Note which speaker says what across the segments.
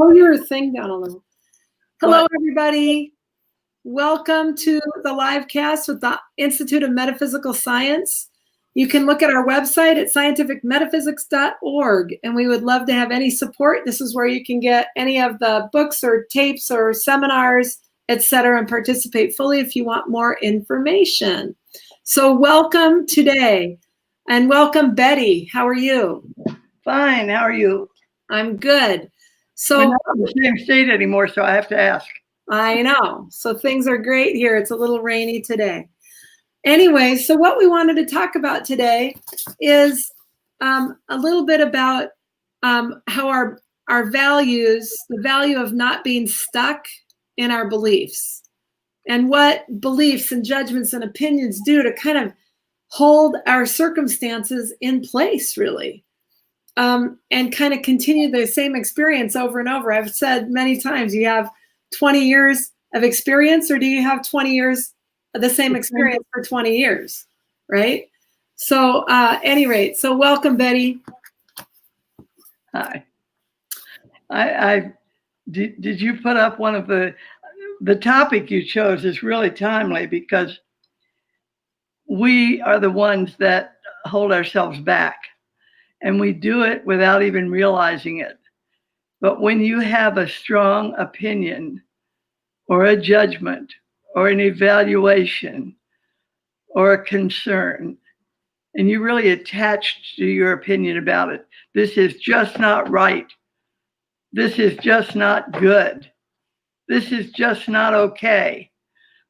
Speaker 1: Pull your thing down a little. Hello, everybody. Welcome to the live cast with the Institute of Metaphysical Science. You can look at our website at scientificmetaphysics.org, and we would love to have any support. This is where you can get any of the books or tapes or seminars, etc., and participate fully if you want more information. So welcome today, and welcome, Betty. How are you?
Speaker 2: Fine. How are you?
Speaker 1: I'm good. So
Speaker 2: we're not in the same state anymore, so I have to ask.
Speaker 1: I know. So things are great here. It's a little rainy today. Anyway, so what we wanted to talk about today is a little bit about how our values, the value of not being stuck in our beliefs, and what beliefs and judgments and opinions do to kind of hold our circumstances in place, really. And kind of continue the same experience over and over. I've said many times, you have 20 years of experience, or do you have 20 years of the same experience for 20 years, right? So any rate, so welcome, Betty.
Speaker 2: Hi. Did you put up one of the topic you chose is really timely, because we are the ones that hold ourselves back. And we do it without even realizing it. But when you have a strong opinion or a judgment or an evaluation or a concern, and you really attach to your opinion about it, this is just not right. This is just not good. This is just not okay.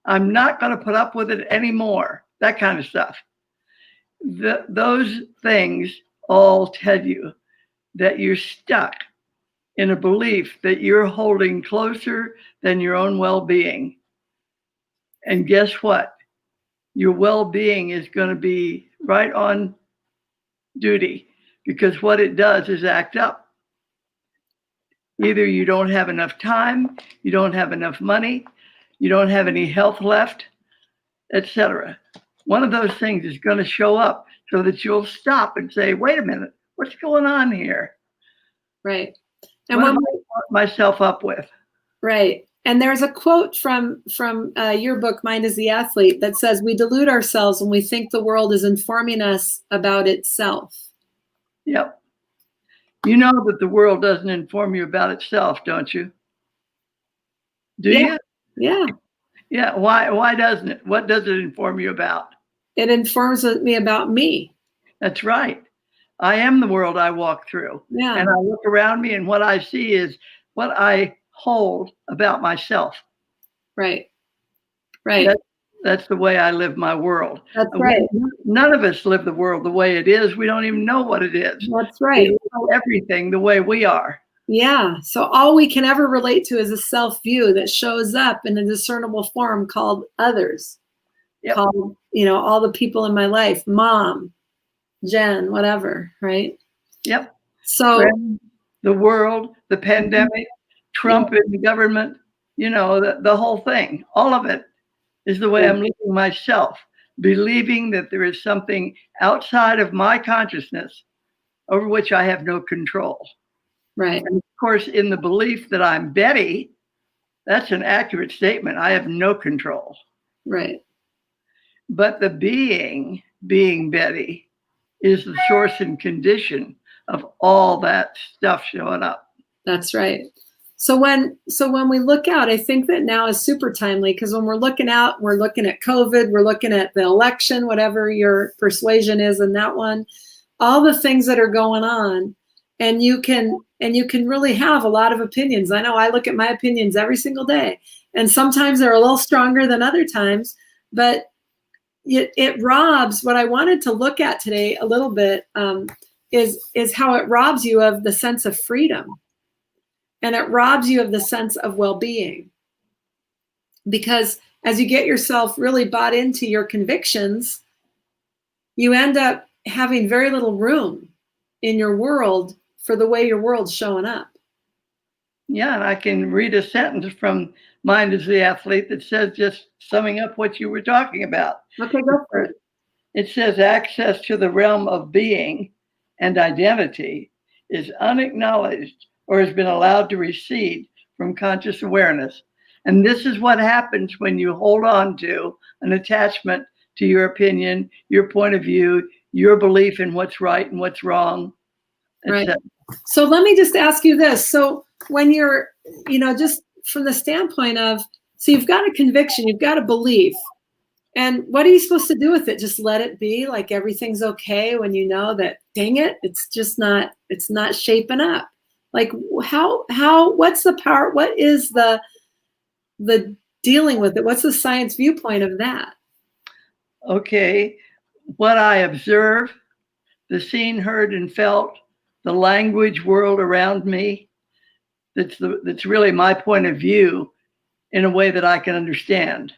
Speaker 2: I'm not going to put up with it anymore. That kind of stuff. Those things all tell you that you're stuck in a belief that you're holding closer than your own well-being. And guess what? Your well-being is going to be right on duty, because what it does is act up. Either you don't have enough time, you don't have enough money, you don't have any health left, etc. One of those things is going to show up, so that you'll stop and say, wait a minute, what's going on here?
Speaker 1: Right. And
Speaker 2: what am I put myself up with?
Speaker 1: Right. And there's a quote from your book, Mind is the Athlete, that says, we delude ourselves when we think the world is informing us about itself.
Speaker 2: Yep. You know that the world doesn't inform you about itself, don't you? Do you?
Speaker 1: Yeah.
Speaker 2: Yeah. Why doesn't it? What does it inform you about?
Speaker 1: It informs me about me.
Speaker 2: That's right. I am the world I walk through.
Speaker 1: Yeah.
Speaker 2: And I look around me, and what I see is what I hold about myself.
Speaker 1: Right. Right.
Speaker 2: That's the way I live my world.
Speaker 1: That's right.
Speaker 2: None of us live the world the way it is. We don't even know what it is.
Speaker 1: That's right.
Speaker 2: We know everything the way we are.
Speaker 1: Yeah. So all we can ever relate to is a self-view that shows up in a discernible form called others.
Speaker 2: Yep.
Speaker 1: Called, all the people in my life, Mom, Jen, whatever, right?
Speaker 2: Yep.
Speaker 1: So
Speaker 2: the world, the pandemic, Trump in the government, the whole thing, all of it is the way I'm living myself, believing that there is something outside of my consciousness over which I have no control.
Speaker 1: Right.
Speaker 2: And of course, in the belief that I'm Betty, that's an accurate statement. I have no control.
Speaker 1: Right.
Speaker 2: But the being Betty, is the source and condition of all that stuff showing up.
Speaker 1: That's right. So when we look out, I think that now is super timely, because when we're looking out, we're looking at COVID, we're looking at the election, whatever your persuasion is in that one, all the things that are going on, and you can really have a lot of opinions. I know I look at my opinions every single day, and sometimes they're a little stronger than other times, but it robs. What I wanted to look at today a little bit is how it robs you of the sense of freedom, and it robs you of the sense of well-being, because as you get yourself really bought into your convictions, you end up having very little room in your world for the way your world's showing up.
Speaker 2: Yeah, and I can read a sentence from Mind is the Athlete that says, just summing up what you were talking about.
Speaker 1: Okay, go for it.
Speaker 2: It says, access to the realm of being and identity is unacknowledged or has been allowed to recede from conscious awareness. And this is what happens when you hold on to an attachment to your opinion, your point of view, your belief in what's right and what's wrong,
Speaker 1: Right.
Speaker 2: etc.
Speaker 1: So let me just ask you this. So when you're, just from the standpoint of, so you've got a conviction, you've got a belief, and what are you supposed to do with it? Just let it be, like everything's okay when you know that, dang it, it's not shaping up. Like what's the power? What is the dealing with it? What's the science viewpoint of that?
Speaker 2: Okay, what I observe, the seen, heard, and felt, the language world around me, that's really my point of view in a way that I can understand.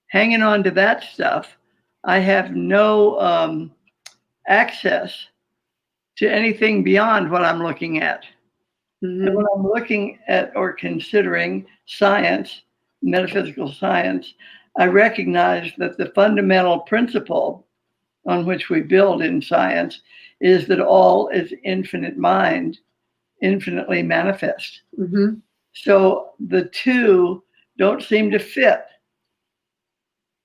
Speaker 2: Hanging on to that stuff, I have no access to anything beyond what I'm looking at.
Speaker 1: Mm-hmm.
Speaker 2: And when I'm looking at or considering science, metaphysical science, I recognize that the fundamental principle on which we build in science is that all is infinite mind, infinitely manifest.
Speaker 1: Mm-hmm.
Speaker 2: So the two don't seem to fit.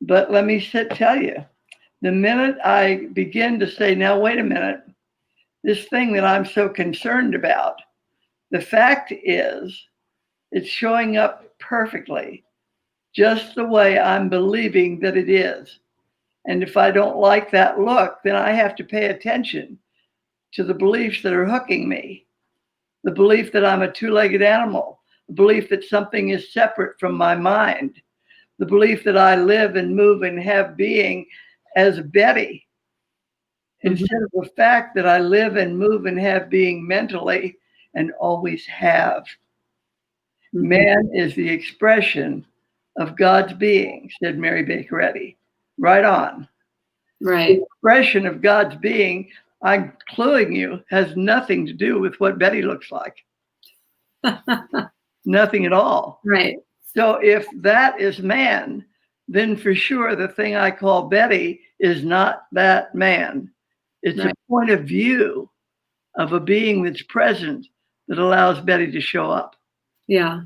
Speaker 2: But let me tell you, the minute I begin to say, now, wait a minute, this thing that I'm so concerned about, the fact is it's showing up perfectly, just the way I'm believing that it is. And if I don't like that look, then I have to pay attention to the beliefs that are hooking me. The belief that I'm a two-legged animal, the belief that something is separate from my mind, the belief that I live and move and have being as Betty, instead of the fact that I live and move and have being mentally and always have.
Speaker 1: Mm-hmm.
Speaker 2: Man is the expression of God's being, said Mary Baker Eddy. Right on.
Speaker 1: Right.
Speaker 2: The expression of God's being, I'm cluing you, has nothing to do with what Betty looks like. Nothing at all.
Speaker 1: Right.
Speaker 2: So if that is man, then for sure the thing I call Betty is not that man. It's
Speaker 1: right.
Speaker 2: a point of view of a being that's present that allows Betty to show up.
Speaker 1: Yeah.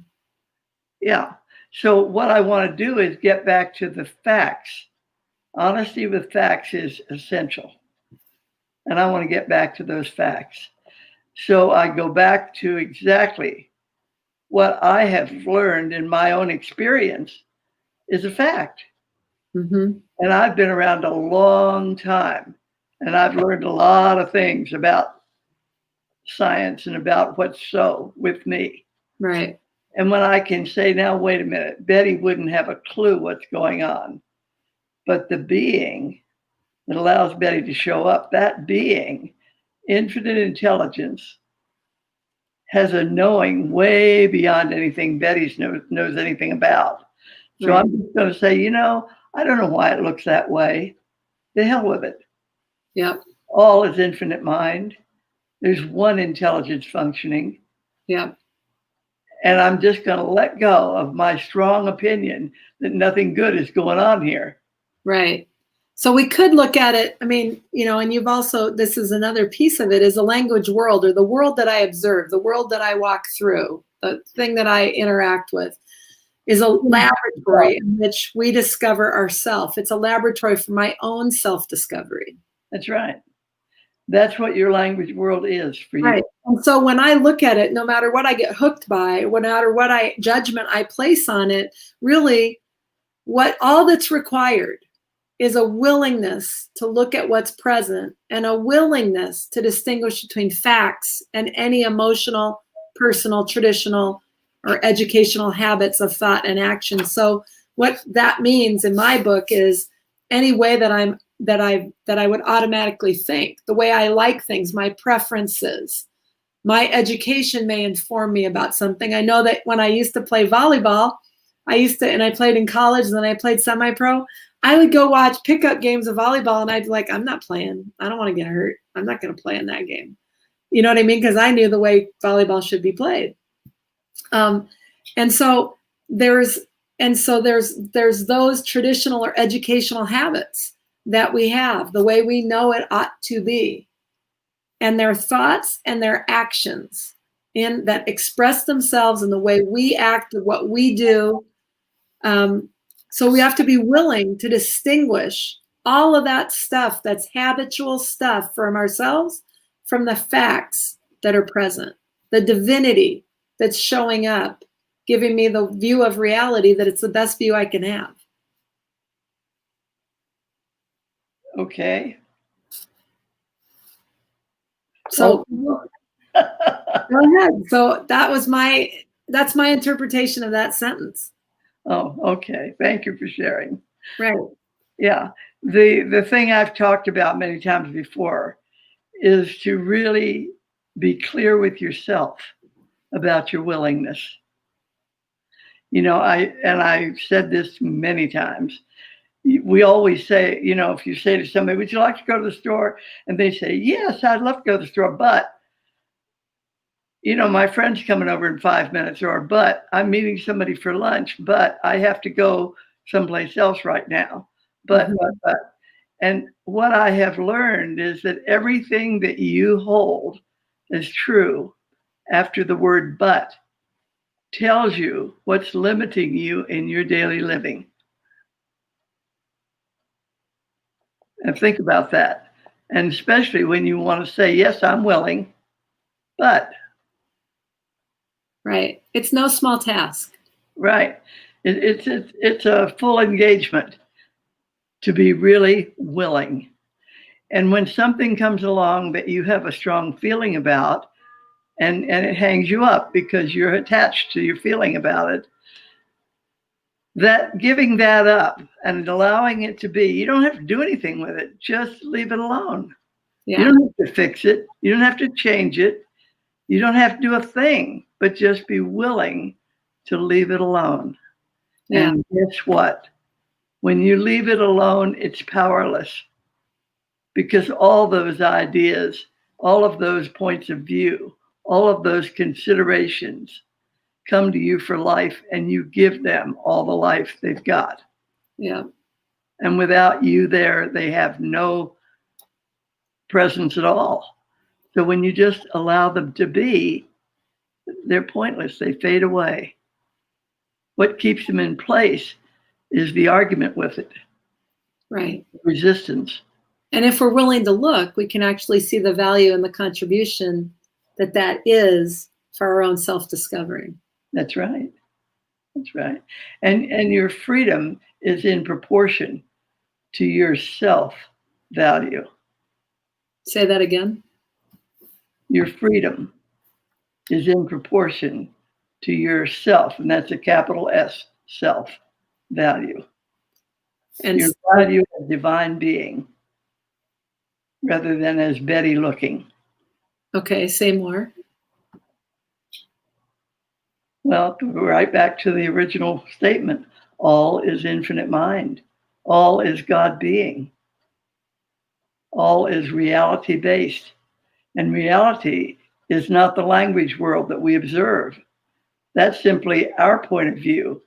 Speaker 2: Yeah. So what I want to do is get back to the facts. Honesty with facts is essential. And I want to get back to those facts. So I go back to exactly what I have learned in my own experience is a fact.
Speaker 1: Mm-hmm.
Speaker 2: And I've been around a long time, and I've learned a lot of things about science and about what's so with me.
Speaker 1: Right.
Speaker 2: And when I can say, now, wait a minute, Betty wouldn't have a clue what's going on. But the being that allows Betty to show up, that being, infinite intelligence, has a knowing way beyond anything Betty knows anything about. So
Speaker 1: Right.
Speaker 2: I'm just going to say, I don't know why it looks that way. The hell with it.
Speaker 1: Yep.
Speaker 2: All is infinite mind. There's one intelligence functioning.
Speaker 1: Yep.
Speaker 2: And I'm just going to let go of my strong opinion that nothing good is going on here.
Speaker 1: Right. So we could look at it, and you've also, this is another piece of it, is a language world, or the world that I observe, the world that I walk through, the thing that I interact with, is a laboratory in which we discover ourselves. It's a laboratory for my own self-discovery.
Speaker 2: That's right. That's what your language world is for you.
Speaker 1: Right. And so when I look at it, no matter what I get hooked by, no matter what judgment I place on it, really all that's required is a willingness to look at what's present and a willingness to distinguish between facts and any emotional, personal, traditional, or educational habits of thought and action. So what that means in my book is any way that I would automatically think, the way I like things, my preferences. My education may inform me about something. I know that when I used to play volleyball, and I played in college, and then I played semi-pro, I would go watch pickup games of volleyball, and I'd be like, I'm not playing. I don't want to get hurt. I'm not going to play in that game. You know what I mean? Because I knew the way volleyball should be played. And so there's those traditional or educational habits that we have, the way we know it ought to be. and their thoughts and their actions in that express themselves in the way we act, what we do. So we have to be willing to distinguish all of that stuff that's habitual stuff from ourselves, from the facts that are present, the divinity that's showing up, giving me the view of reality that it's the best view I can have.
Speaker 2: Okay.
Speaker 1: So go ahead. So that's my interpretation of that sentence.
Speaker 2: Oh, okay. Thank you for sharing.
Speaker 1: Right.
Speaker 2: Yeah. The thing I've talked about many times before is to really be clear with yourself about your willingness. You know, I've said this many times. We always say, you know, if you say to somebody, would you like to go to the store? And they say, yes, I'd love to go to the store, but you know, my friend's coming over in 5 minutes, or but I'm meeting somebody for lunch, but I have to go someplace else right now. But. And what I have learned is that everything that you hold as true after the word but tells you what's limiting you in your daily living. And think about that. And especially when you want to say, yes, I'm willing, but.
Speaker 1: Right. It's no small task.
Speaker 2: Right. It's a full engagement to be really willing. And when something comes along that you have a strong feeling about, and it hangs you up because you're attached to your feeling about it, that giving that up and allowing it to be, you don't have to do anything with it. Just leave it alone.
Speaker 1: Yeah.
Speaker 2: You don't have to fix it. You don't have to change it. You don't have to do a thing, but just be willing to leave it alone.
Speaker 1: Yeah.
Speaker 2: And guess what? When you leave it alone, it's powerless, because all those ideas, all of those points of view, all of those considerations come to you for life, and you give them all the life they've got.
Speaker 1: Yeah.
Speaker 2: And without you there, they have no presence at all. So when you just allow them to be, they're pointless. They fade away. What keeps them in place is the argument with it.
Speaker 1: Right.
Speaker 2: Resistance.
Speaker 1: And if we're willing to look, we can actually see the value and the contribution that is for our own self-discovery.
Speaker 2: That's right. That's right. And your freedom is in proportion to your self-value.
Speaker 1: Say that again.
Speaker 2: Your freedom is in proportion to yourself, and that's a capital S, self-value.
Speaker 1: And
Speaker 2: your value as divine being rather than as Betty looking.
Speaker 1: Okay, say more.
Speaker 2: Well, right back to the original statement. All is infinite mind. All is God being. All is reality based. And reality is not the language world that we observe. That's simply our point of view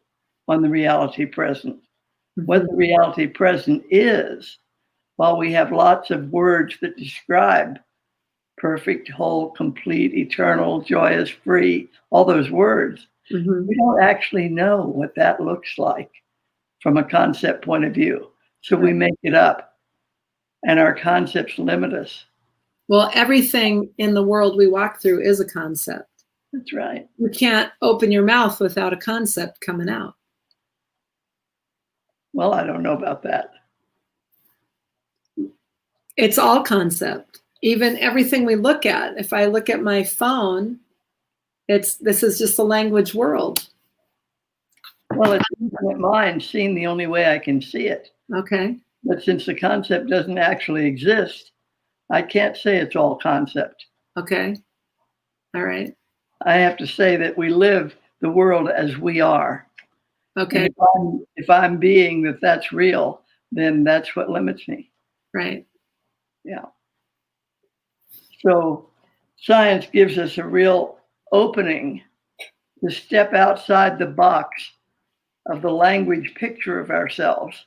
Speaker 2: on the reality present. Mm-hmm. What the reality present is, while we have lots of words that describe perfect, whole, complete, eternal, joyous, free, all those words, mm-hmm. we don't actually know what that looks like from a concept point of view. So we make it up, and our concepts limit us.
Speaker 1: Well, everything in the world we walk through is a concept.
Speaker 2: That's right.
Speaker 1: You can't open your mouth without a concept coming out.
Speaker 2: Well, I don't know about that.
Speaker 1: It's all concept. Even everything we look at. If I look at my phone, this is just the language world.
Speaker 2: Well, it's infinite mind seen the only way I can see it.
Speaker 1: Okay.
Speaker 2: But since the concept doesn't actually exist, I can't say it's all concept.
Speaker 1: Okay. All right.
Speaker 2: I have to say that we live the world as we are.
Speaker 1: Okay.
Speaker 2: If I'm being that's real, then that's what limits me.
Speaker 1: Right.
Speaker 2: Yeah. So science gives us a real opening to step outside the box of the language picture of ourselves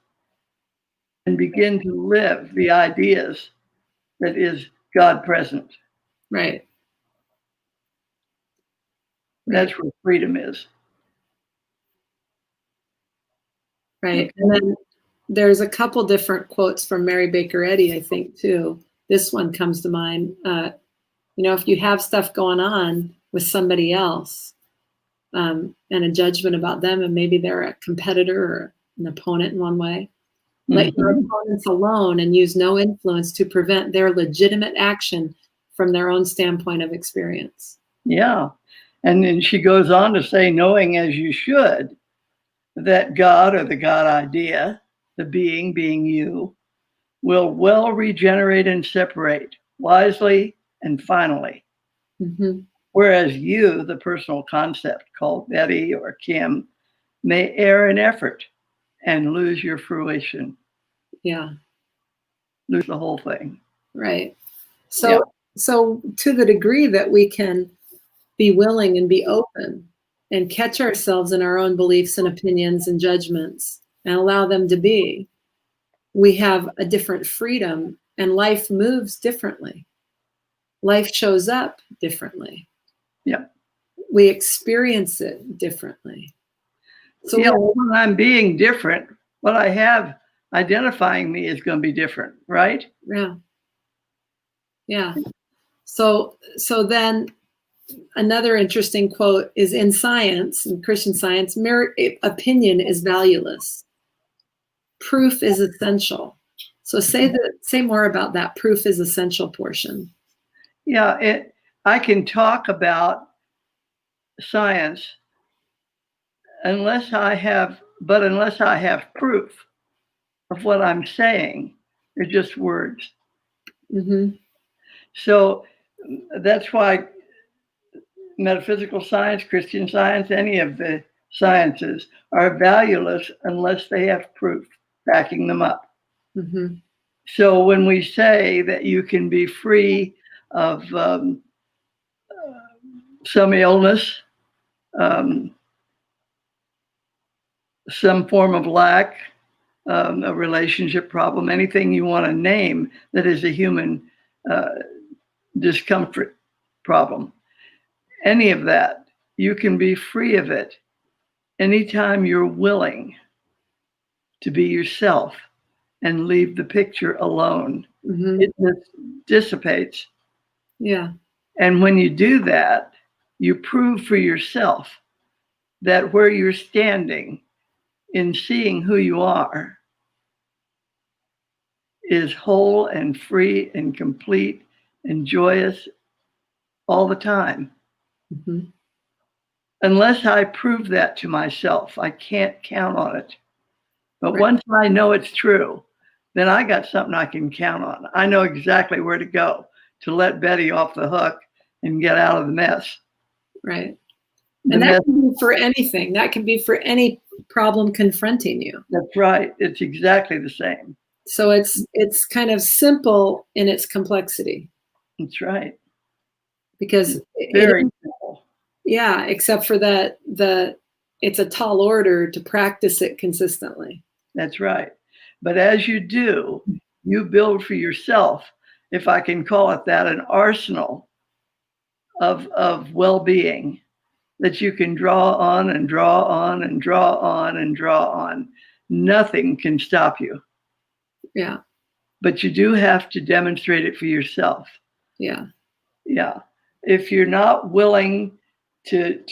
Speaker 2: and begin to live the ideas that is God present.
Speaker 1: Right.
Speaker 2: That's where freedom is.
Speaker 1: Right. And then there's a couple different quotes from Mary Baker Eddy, I think, too. This one comes to mind. If you have stuff going on with somebody else, and a judgment about them, and maybe they're a competitor or an opponent in one way, let your opponents alone and use no influence to prevent their legitimate action from their own standpoint of experience.
Speaker 2: Yeah. And then she goes on to say, knowing as you should that God, or the God idea, the being you, will well regenerate and separate wisely and finally.
Speaker 1: Mm-hmm.
Speaker 2: Whereas you, the personal concept called Betty or Kim, may err in effort and lose your fruition.
Speaker 1: Yeah.
Speaker 2: Lose the whole thing.
Speaker 1: Right. So to the degree that we can be willing and be open and catch ourselves in our own beliefs and opinions and judgments and allow them to be, we have a different freedom, and life moves differently. Life shows up differently.
Speaker 2: Yeah.
Speaker 1: We experience it differently. So
Speaker 2: when I'm being different, what I have identifying me is going to be different, right?
Speaker 1: Yeah. So then another interesting quote is, in science, in Christian Science, mere opinion is valueless. Proof is essential. So say more about that proof is essential portion.
Speaker 2: Yeah, I can talk about science unless I have proof of what I'm saying. They're just words.
Speaker 1: Mm-hmm.
Speaker 2: So that's why metaphysical science, Christian Science, any of the sciences are valueless unless they have proof backing them up.
Speaker 1: Mm-hmm.
Speaker 2: So when we say that you can be free of some illness, some form of lack, a relationship problem, anything you want to name that is a human discomfort problem, any of that, you can be free of it anytime you're willing to be yourself and leave the picture alone.
Speaker 1: Mm-hmm.
Speaker 2: It just dissipates.
Speaker 1: Yeah.
Speaker 2: And when you do that, you prove for yourself that where you're standing in seeing who you are is whole and free and complete and joyous all the time.
Speaker 1: Mm-hmm.
Speaker 2: Unless I prove that to myself, I can't count on it. But
Speaker 1: Right.
Speaker 2: Once I know it's true, then I got something I can count on. I know exactly where to go to let Betty off the hook and get out of the mess.
Speaker 1: Right. And that can be for anything. That can be for any problem confronting you.
Speaker 2: That's right. It's exactly the same.
Speaker 1: So it's kind of simple in its complexity.
Speaker 2: That's right.
Speaker 1: Because
Speaker 2: very simple.
Speaker 1: Yeah, except for that it's a tall order to practice it consistently.
Speaker 2: That's right. But as you do, you build for yourself, if I can call it that, an arsenal of well-being that you can draw on and draw on and draw on and draw on. Nothing can stop you.
Speaker 1: Yeah.
Speaker 2: But you do have to demonstrate it for yourself.
Speaker 1: Yeah.
Speaker 2: Yeah. If you're not willing to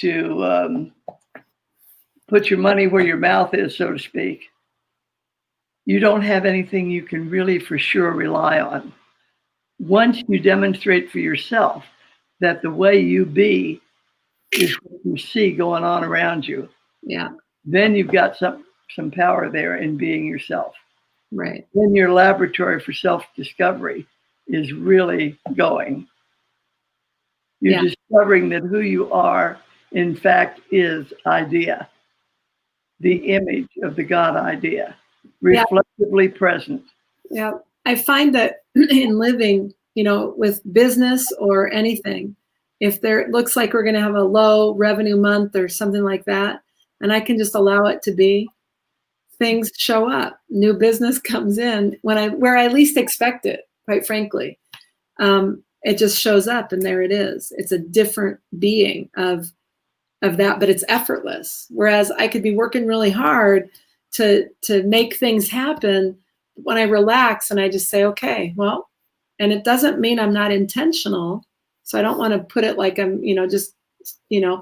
Speaker 2: put your money where your mouth is, so to speak, you don't have anything you can really for sure rely on. Once you demonstrate for yourself that the way you be is what you see going on around you,
Speaker 1: yeah,
Speaker 2: then you've got some power there in being yourself.
Speaker 1: Right.
Speaker 2: Then your laboratory for self-discovery is really going. You're discovering that who you are, in fact, is idea, the image of the God idea, reflectively present.
Speaker 1: Yeah. I find that in living, with business or anything, if it looks like we're going to have a low revenue month or something like that, and I can just allow it to be, things show up. New business comes in where I least expect it, quite frankly. it just shows up, and there it is. It's a different being of that, but it's effortless. Whereas I could be working really hard to make things happen. When I relax and I just say, okay, well, and it doesn't mean I'm not intentional. So I don't want to put it like I'm, just,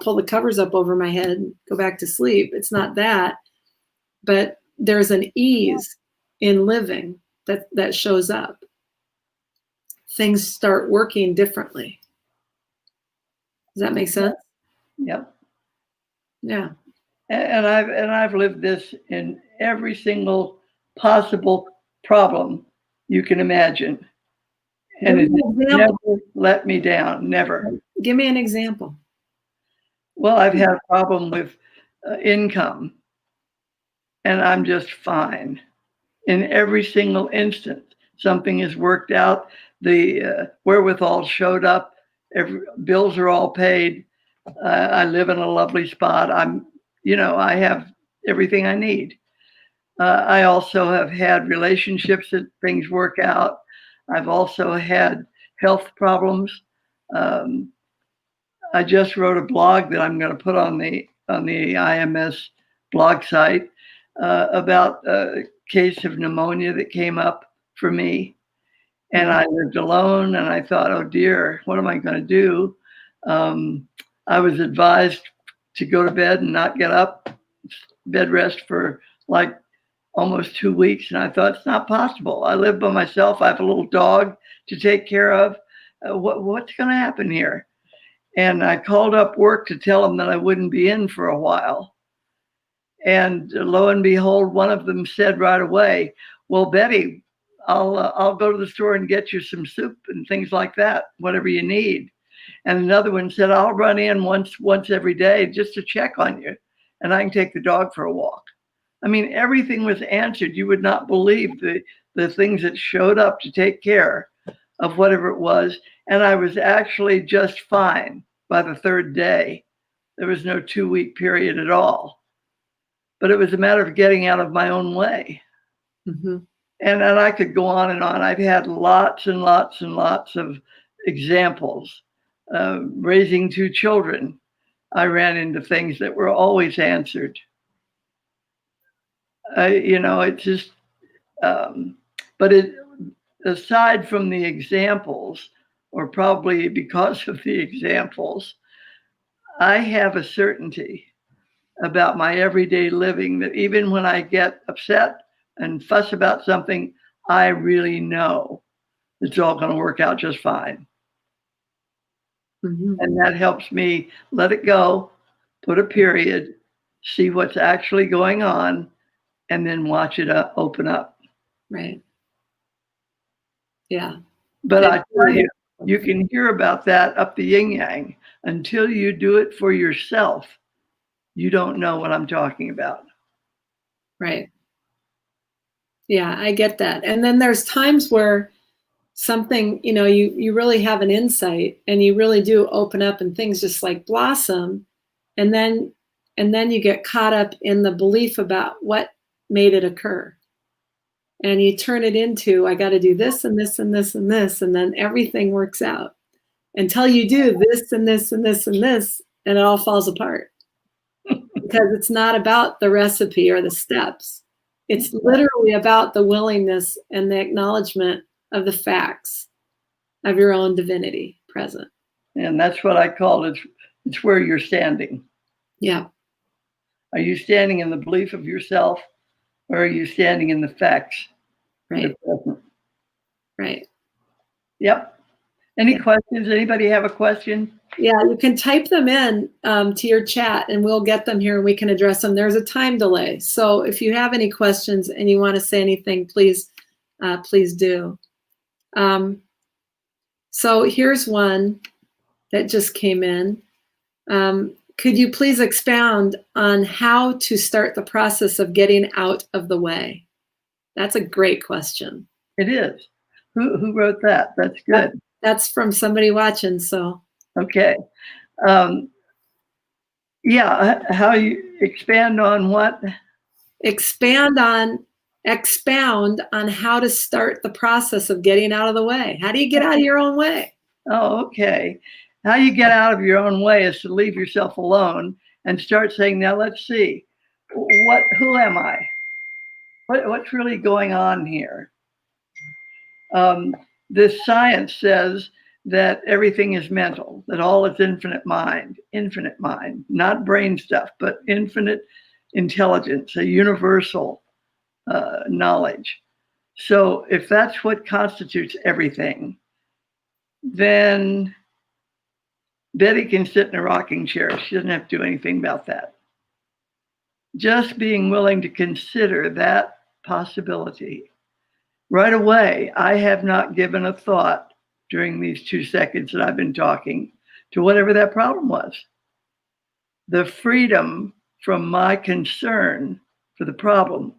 Speaker 1: pull the covers up over my head and go back to sleep. It's not that, but there's an ease in living that shows up. Things start working differently. Does that make sense?
Speaker 2: Yep.
Speaker 1: Yeah.
Speaker 2: And I've lived this in every single possible problem you can imagine. And it never let me down, never.
Speaker 1: Give me an example.
Speaker 2: Well, I've had a problem with income, and I'm just fine. In every single instance, something has worked out. The wherewithal showed up. Bills are all paid. I live in a lovely spot. I have everything I need. I also have had relationships that things work out. I've also had health problems. I just wrote a blog that I'm going to put on the IMS blog site about a case of pneumonia that came up for me. And I lived alone, and I thought, oh dear, what am I going to do? I was advised to go to bed and not get up, bed rest for like almost 2 weeks. And I thought, it's not possible. I live by myself. I have a little dog to take care of. What's going to happen here? And I called up work to tell them that I wouldn't be in for a while. And lo and behold, one of them said right away, well, Betty, I'll go to the store and get you some soup and things like that, whatever you need. And another one said, I'll run in once every day just to check on you, and I can take the dog for a walk. I mean, everything was answered. You would not believe the things that showed up to take care of whatever it was. And I was actually just fine by the third day. There was no 2-week period at all. But it was a matter of getting out of my own way.
Speaker 1: Mm-hmm.
Speaker 2: And I could go on and on. I've had lots and lots and lots of examples. Raising 2 children, I ran into things that were always answered. It's just, but aside from the examples, or probably because of the examples, I have a certainty about my everyday living that even when I get upset and fuss about something, I really know it's all going to work out just fine.
Speaker 1: Mm-hmm.
Speaker 2: And that helps me let it go, put a period, see what's actually going on, and then watch it open up.
Speaker 1: Right. Yeah.
Speaker 2: But I tell you, you can hear about that up the yin yang. Until you do it for yourself, you don't know what I'm talking about.
Speaker 1: Right. Yeah, I get that. And then there's times where something, you really have an insight and you really do open up and things just like blossom. And then you get caught up in the belief about what made it occur. And you turn it into, I got to do this and this and this and this. And then everything works out until you do this and this and this and this, and it all falls apart. Because it's not about the recipe or the steps. It's literally about the willingness and the acknowledgement of the facts of your own divinity present.
Speaker 2: And that's what I call it. It's where you're standing.
Speaker 1: Yeah.
Speaker 2: Are you standing in the belief of yourself, or are you standing in the facts?
Speaker 1: Right. Right.
Speaker 2: Yep. Any questions? Anybody have a question?
Speaker 1: Yeah, you can type them in to your chat and we'll get them here and we can address them. There's a time delay. So if you have any questions and you want to say anything, please do. So here's one that just came in. Could you please expound on how to start the process of getting out of the way? That's a great question.
Speaker 2: It is. Who wrote that? That's good.
Speaker 1: That's from somebody watching, so.
Speaker 2: Okay. Yeah, how you expand on what?
Speaker 1: Expound on how to start the process of getting out of the way. How do you get out of your own way?
Speaker 2: Oh, okay. How you get out of your own way is to leave yourself alone and start saying, now let's see, who am I? What's really going on here? Um, this science says that everything is mental, that all is infinite mind, not brain stuff, but infinite intelligence, a universal knowledge. So if that's what constitutes everything, then Betty can sit in a rocking chair. She doesn't have to do anything about that. Just being willing to consider that possibility. Right away, I have not given a thought during these 2 seconds that I've been talking to whatever that problem was. The freedom from my concern for the problem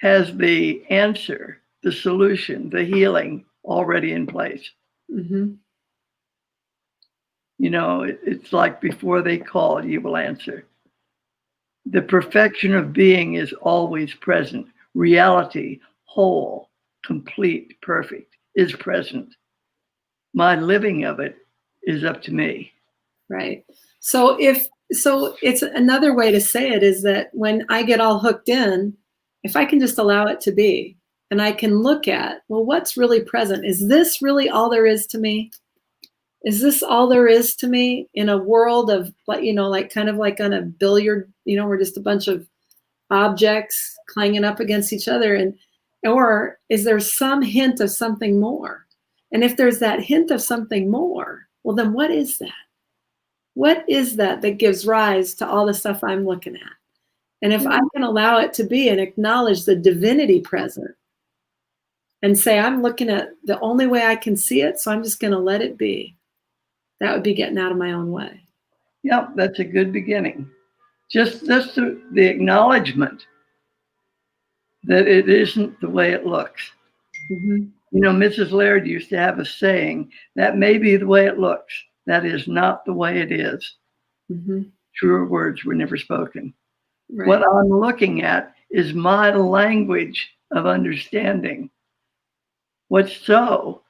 Speaker 2: has the answer, the solution, the healing already in place.
Speaker 1: Mm-hmm.
Speaker 2: You know, it's like before they call, you will answer. The perfection of being is always present. Reality, whole, complete, perfect, is present. My living of it is up to me.
Speaker 1: Right. So it's another way to say it is that when I get all hooked in, if I can just allow it to be, and I can look at, well, what's really present? Is this really all there is to me? Is this all there is to me in a world of, like kind of like on a billiard, we're just a bunch of objects clanging up against each other, or is there some hint of something more? And if there's that hint of something more, well, then what is that? What is that gives rise to all the stuff I'm looking at? And if I can allow it to be and acknowledge the divinity present and say, I'm looking at the only way I can see it, so I'm just going to let it be. That would be getting out of my own way.
Speaker 2: Yep, that's a good beginning. Just the acknowledgement that it isn't the way it looks.
Speaker 1: Mm-hmm.
Speaker 2: You know, Mrs. Laird used to have a saying, that may be the way it looks. That is not the way it is.
Speaker 1: Mm-hmm.
Speaker 2: Truer words were never spoken.
Speaker 1: Right.
Speaker 2: What I'm looking at is my language of understanding. What's so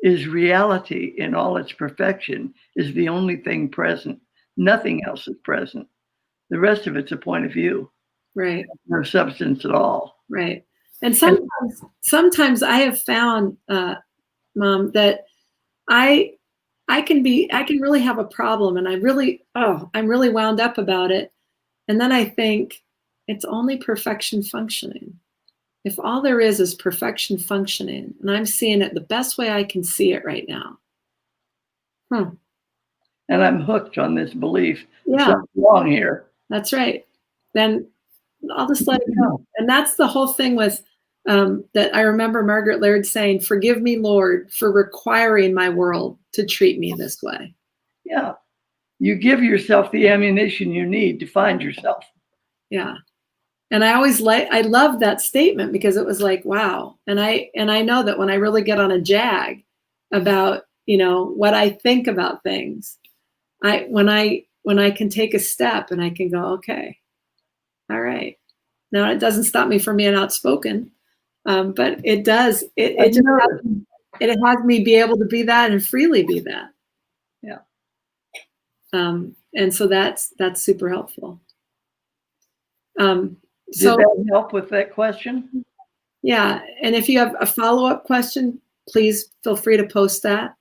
Speaker 2: is reality in all its perfection is the only thing present. Nothing else is present. The rest of it's a point of view.
Speaker 1: Right.
Speaker 2: No substance at all.
Speaker 1: Right. And sometimes I have found, Mom, that I can really have a problem, and I'm really wound up about it. And then I think it's only perfection functioning. If all there is perfection functioning, and I'm seeing it the best way I can see it right now.
Speaker 2: And I'm hooked on this belief.
Speaker 1: Yeah.
Speaker 2: Something's wrong here.
Speaker 1: That's right. Then I'll just let it go. And that's the whole thing with that I remember Margaret Laird saying, forgive me, Lord, for requiring my world to treat me this way.
Speaker 2: Yeah. You give yourself the ammunition you need to find yourself.
Speaker 1: Yeah. And I love that statement because it was like, wow. And I know that when I really get on a jag about, what I think about things, when I can take a step and I can go, okay, all right. Now it doesn't stop me from being outspoken, but it does. It has me be able to be that and freely be that.
Speaker 2: Yeah.
Speaker 1: And so that's super helpful.
Speaker 2: Did that help with that question?
Speaker 1: Yeah. And if you have a follow-up question, please feel free to post that.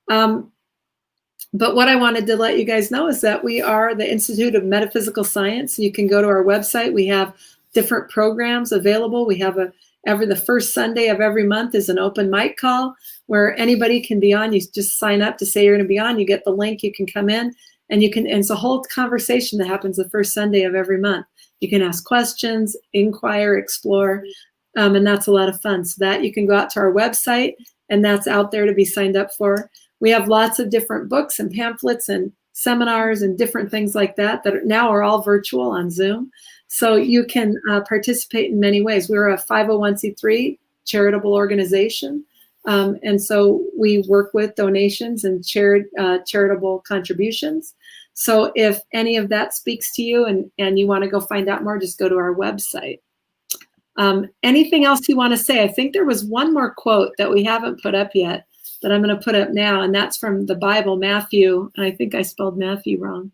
Speaker 1: But what I wanted to let you guys know is that we are the Institute of Metaphysical Science. You can go to our website. We have different programs available. We have the first Sunday of every month is an open mic call where anybody can be on. You just sign up to say you're going to be on. You get the link. You can come in, and it's a whole conversation that happens the first Sunday of every month. You can ask questions, inquire, explore, and that's a lot of fun. So that you can go out to our website, and that's out there to be signed up for. We have lots of different books and pamphlets and seminars and different things like that now are all virtual on Zoom. So you can participate in many ways. We're a 501c3 charitable organization. And so we work with donations and charitable contributions. So if any of that speaks to you and you want to go find out more, just go to our website. Anything else you want to say? I think there was one more quote that we haven't put up yet that I'm going to put up now, and that's from the Bible, Matthew. And I think I spelled Matthew wrong.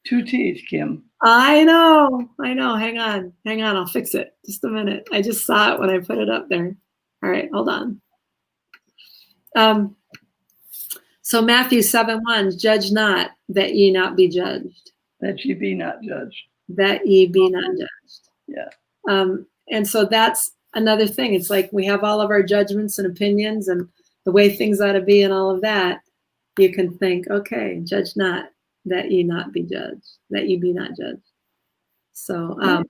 Speaker 2: 2 T's, Kim.
Speaker 1: I know. Hang on. I'll fix it. Just a minute. I just saw it when I put it up there. All right, hold on. So Matthew 7:1, judge not, that ye not be judged.
Speaker 2: That ye be not judged.
Speaker 1: That ye be not judged.
Speaker 2: Yeah.
Speaker 1: And so that's another thing. It's like we have all of our judgments and opinions and the way things ought to be and all of that. You can think, okay, judge not, that ye not be judged, that ye be not judged. So,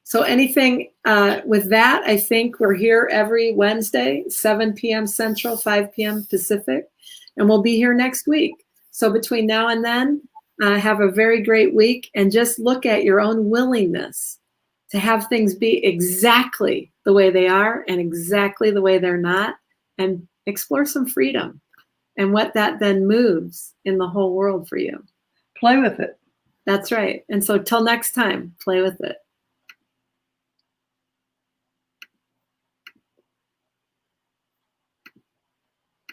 Speaker 1: so anything with that, I think we're here every Wednesday, 7 p.m. Central, 5 p.m. Pacific, and we'll be here next week. So between now and then, have a very great week, and just look at your own willingness to have things be exactly the way they are and exactly the way they're not, and explore some freedom and what that then moves in the whole world for you.
Speaker 2: Play with it.
Speaker 1: That's right. And so till next time, play with it.